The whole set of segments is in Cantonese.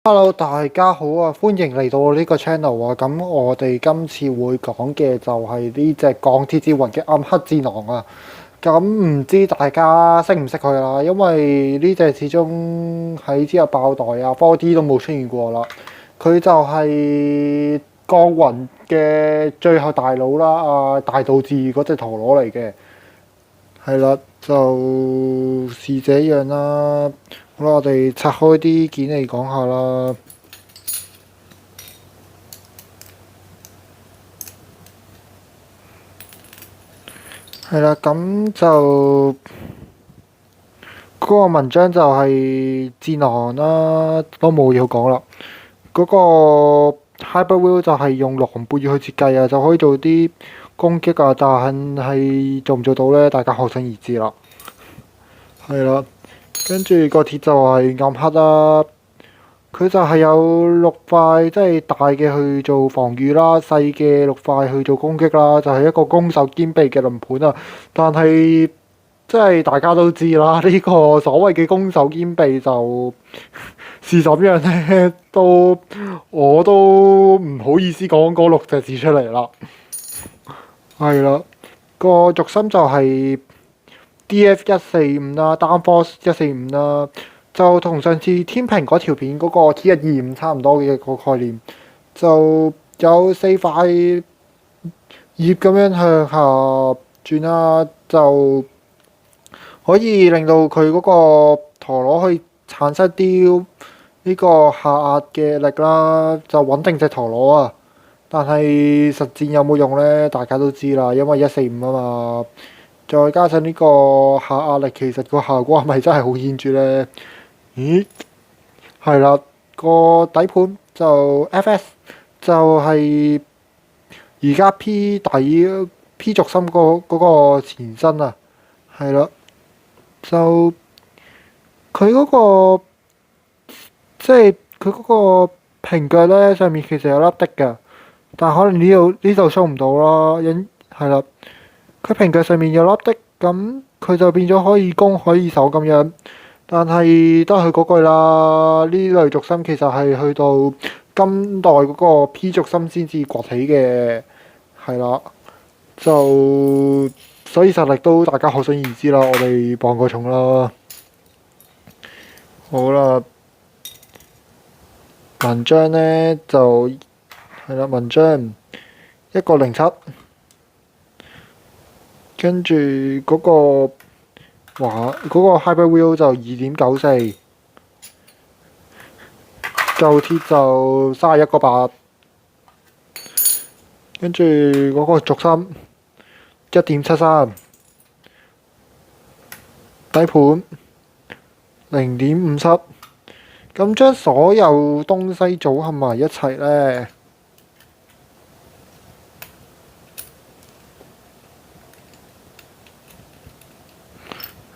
Hello，大家好啊！歡迎嚟到我呢個 channel 啊！咁我哋今次會講嘅就係呢隻鋼鐵之魂嘅暗黑戰狼啊！咁唔知大家識唔識佢啦？因為呢隻始終喺之後爆代啊，4D 都冇出現過啦。佢就係鋼魂嘅最後大佬啦，大道寺嗰隻陀螺嚟嘅。係啦，就是這樣啦。好啦，我哋拆開啲件嚟講下啦。係啦，咁就嗰個文章就係戰狼啦，都冇嘢好講啦。嗰個 Hyper Wheel 就係用狼背去設計啊，就可以做啲攻擊啊，但係做唔做到呢？大家可想而知啦。係啦。跟住個鐵就係暗黑啦，佢就係有6塊，即係大嘅去做防禦啦，細嘅6塊去做攻擊啦，就係一個攻守兼備嘅輪盤啊。但係即係大家都知啦，呢個所謂嘅攻守兼備就是怎樣呢？我都唔好意思講嗰6隻字出嚟啦。係啦，個軸心就係DF145啦，單 Force 145啦，就同上次天平嗰條片嗰個 T125差唔多嘅個概念，就有4塊葉咁樣向下轉啦，就可以令到佢嗰個陀螺可以產生啲呢個下壓嘅力啦，就穩定隻陀螺啊。但係實戰有冇用呢？大家都知啦，因為145啊嘛。再加上呢個下壓力，其實個效果係咪真係好顯著呢？咦，係啦，個底盤就 FS 就係而家 P 軸心嗰個前身啊，係啦，就佢嗰個即係佢嗰個平腳咧，上面其實有粒的㗎，但可能呢度 show 唔到啦，係啦。佢平腳上面有粒的，咁佢就變咗可以攻可以守咁樣。但係都係嗰句啦，呢類軸心其實係去到今代嗰個 P 軸心先至崛起嘅，係啦。所以實力都大家可想而知啦。我哋磅個重啦。好啦，文章呢就係啦，文章107。跟住嗰個Hyper Wheel 就2.94，舊鐵就31.8，跟住嗰個軸心1.73，底盤0.57，咁將所有東西組合埋一齊呢。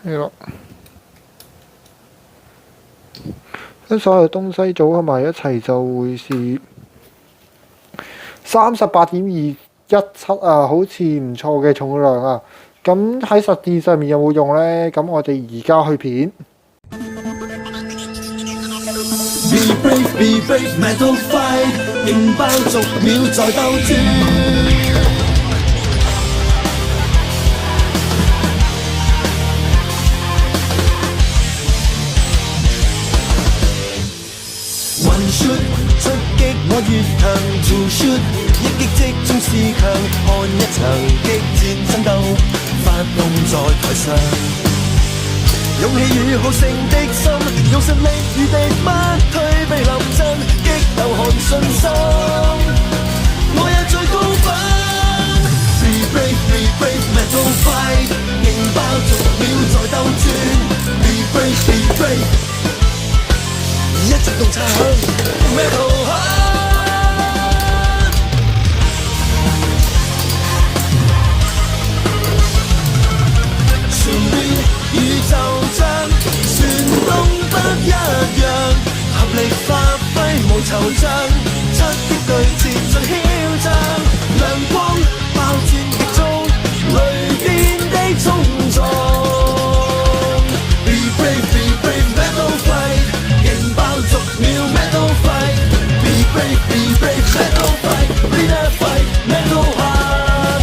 係咯，將所有東西組合埋一齊就會是38.217啊，好似唔錯嘅重量啊。咁喺實戰上面有冇用呢？咁我哋而家去片。出擊我越強 ，to shoot 一擊即中是強，看一場激戰爭鬥，發動在台上，勇氣與好勝的心，用實力與敵不退避臨陣，激流汗信心，我也最高分。Be brave, metal fight， 勁爆逐秒在鬥轉。Be brave。一直動產 Metal Heart， 旋律宇宙將旋動不一樣，合力發揮無惆悵，出擊對戰最囂張，亮光爆戰極中，雷電的衝撞。Be brave, metal fight， 勁爆逐秒 metal fight。brave, be brave, metal fight, win a fight, metal heart.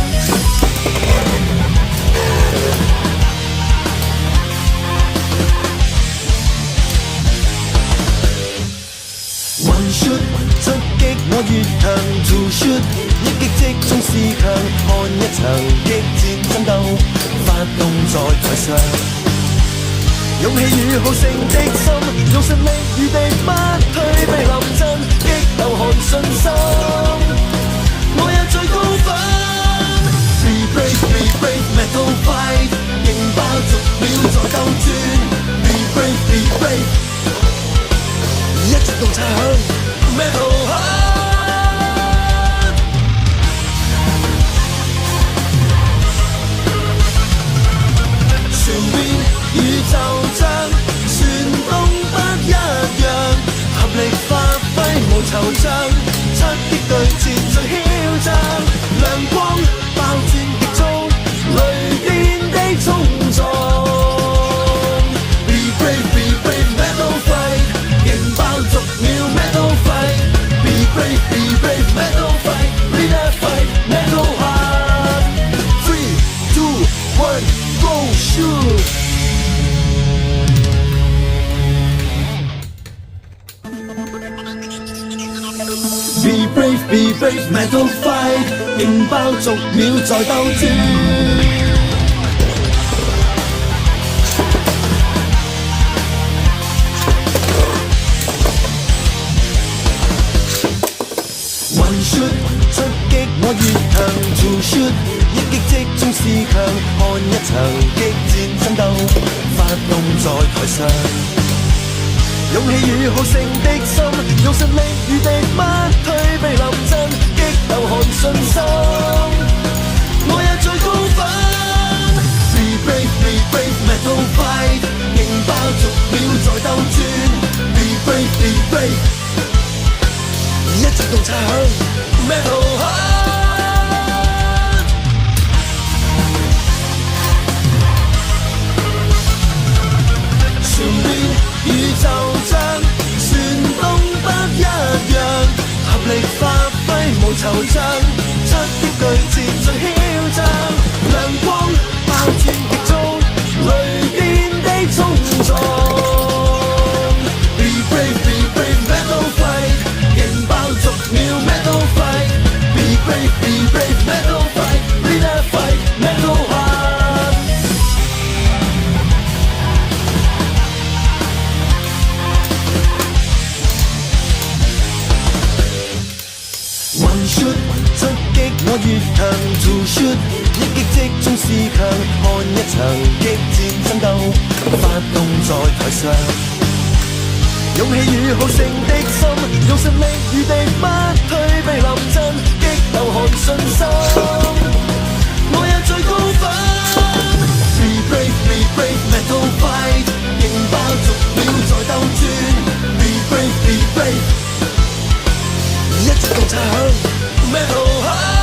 One shoot 出擊我越強 ，two shoot 一擊即中是強，看一場激戰爭鬥，發動在台上。勇氣與好勝的心，用實力與敵不退避臨陣，激流汗信心。我有最高分。Be brave, be brave, metal fight， 勁爆逐秒在鬥轉。Be brave, be brave， 一直動擦響 metal heart。全面宇宙像旋動不一樣，合力發揮無惆悵，出擊對戰最囂張，亮光爆轉極中，雷電的衝撞。Be brave, be brave, metal fight， 勁爆逐秒 metal fight。Be brave, be brave, metal fight， win a fight, metal heart。3, 2, 1, go shoot！Be brave, be brave, metal fight， 勁爆逐秒在鬥轉。One shoot 出擊我越強 ，two shoot 一擊即中是強，看一場激戰爭鬥，發動在台上。勇氣與好勝的心，用實力與敵不退避臨陣，激流汗信心。我有最高分。Be brave, be brave, metal fight， 勁爆逐秒在鬥轉。Be brave, be brave， 一直動擦響 metal heart。全面宇宙像旋動不一樣，合力發揮無惆悵，出擊對戰最囂張，亮光爆轉極中，雷電的衝撞。Be brave, be brave, metal fight， 勁爆逐秒 metal fight。Be brave, be brave, metal fight， win a fight, metal heart。One shoot 出擊我越強 ，two shoot 一擊即中是強，看一場激戰爭鬥，發動在台上。勇氣與好勝的心，用實力與敵不退避臨陣，激流汗信心。我有最高分。Be brave, be brave, metal fight， 勁爆逐秒在鬥轉。Be brave, be brave， 一直動擦響 metal heart。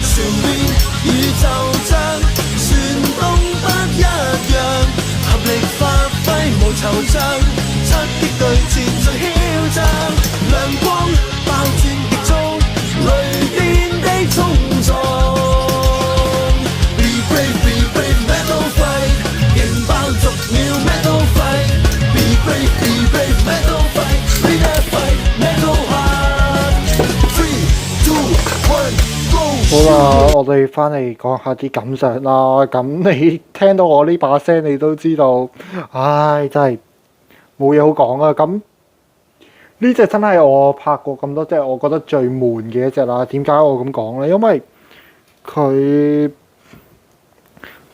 全面宇宙像旋動不一樣，合力發揮無惆悵，出擊對戰最囂張，亮光爆轉極中，雷電的衝撞。Be brave, be brave, metal fight， 勁爆逐秒 metal fight。Be brave, be brave, metal fight， win a fight, metal heart。3, 2, 1, go！ 好啦，我哋翻嚟講下啲感想啦。咁你聽到我呢把聲，你都知道，唉，真係冇嘢好講啊。咁呢隻真係我拍過咁多隻，我覺得最悶嘅一隻啦。點解我咁講咧？因為佢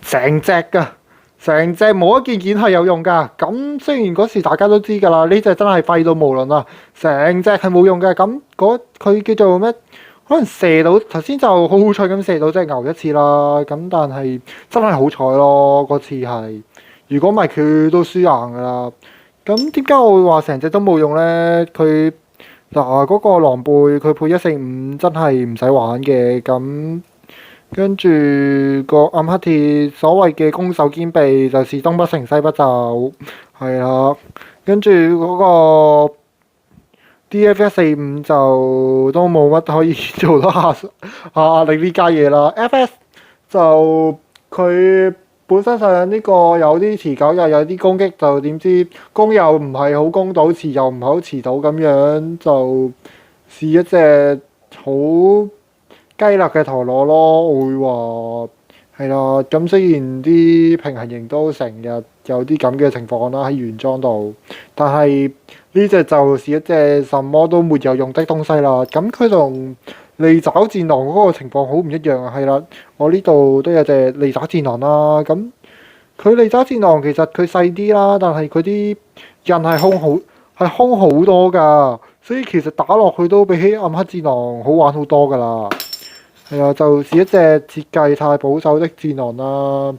成隻㗎，成隻冇一件件係有用㗎。咁雖然嗰時大家都知㗎啦，呢隻真係廢到無論啊，成隻係冇用嘅。咁佢叫做咩？可能射到頭先就好好彩咁射到隻牛一次啦，咁但係真係好彩咯，嗰次係。如果唔係佢都輸硬噶啦。咁點解我會話成隻都冇用咧？佢嗱嗰個狼狽佢配145真係唔使玩嘅。咁跟住個暗黑鐵所謂嘅攻守兼備，就是東不成西不就，係啦。跟住嗰個 DFS45就都冇乜可以做得壓力呢家嘢啦。FS 就佢本身上呢個有啲持久又有啲攻擊，就點知攻又唔係好攻到，持又唔係好持到咁樣，就試一隻好雞肋嘅陀螺咯。我會話係啦。咁雖然啲平衡型都成日有啲咁嘅情況啦喺原裝度，但係呢隻就是一隻什麼都沒有用的東西啦。咁佢同利爪戰狼嗰個情況好唔一樣啊。係啦，我呢度都有隻利爪戰狼啦。咁佢利爪戰狼其實佢細啲啦，但係佢啲人係兇好多㗎，所以其實打落去都比起暗黑戰狼好玩好多㗎啦。係啊，就是一隻設計太保守的戰狼啦。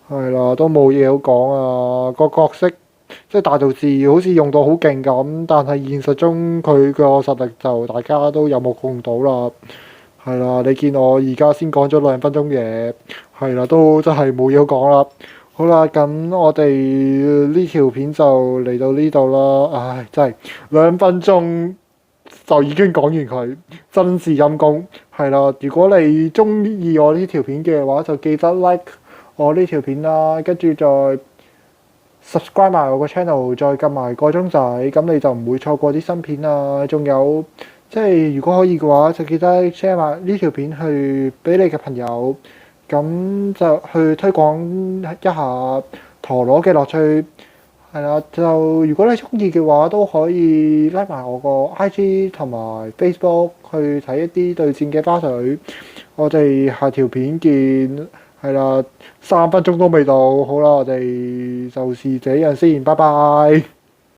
係啦，都冇嘢好講啊。個角色即係大道士好似用到好勁咁，但係現實中佢個實力就大家都有目共睹啦。係啦，你見我而家先講咗2分鐘嘢，係啦，都真係冇嘢好講啦。好啦，咁我哋呢條片就嚟到呢度啦。唉，真係2分鐘就已經講完佢，真是陰公。係啦，如果你中意我呢條片嘅話，就記得 like 我呢條片啦，跟住再 subscribe 埋我個 channel，再撳埋個鐘仔，咁你就唔會錯過啲新片啦。仲有即係如果可以嘅話，就記得 share 埋呢條片去俾你嘅朋友，咁就去推廣一下陀螺嘅樂趣。係啦，就如果你中意嘅話，都可以拉埋我個 IG 同埋 Facebook 去睇一啲對戰嘅花絮。我哋下條片見。係啦，3分鐘都未到，好啦，我哋就是這樣先，拜拜。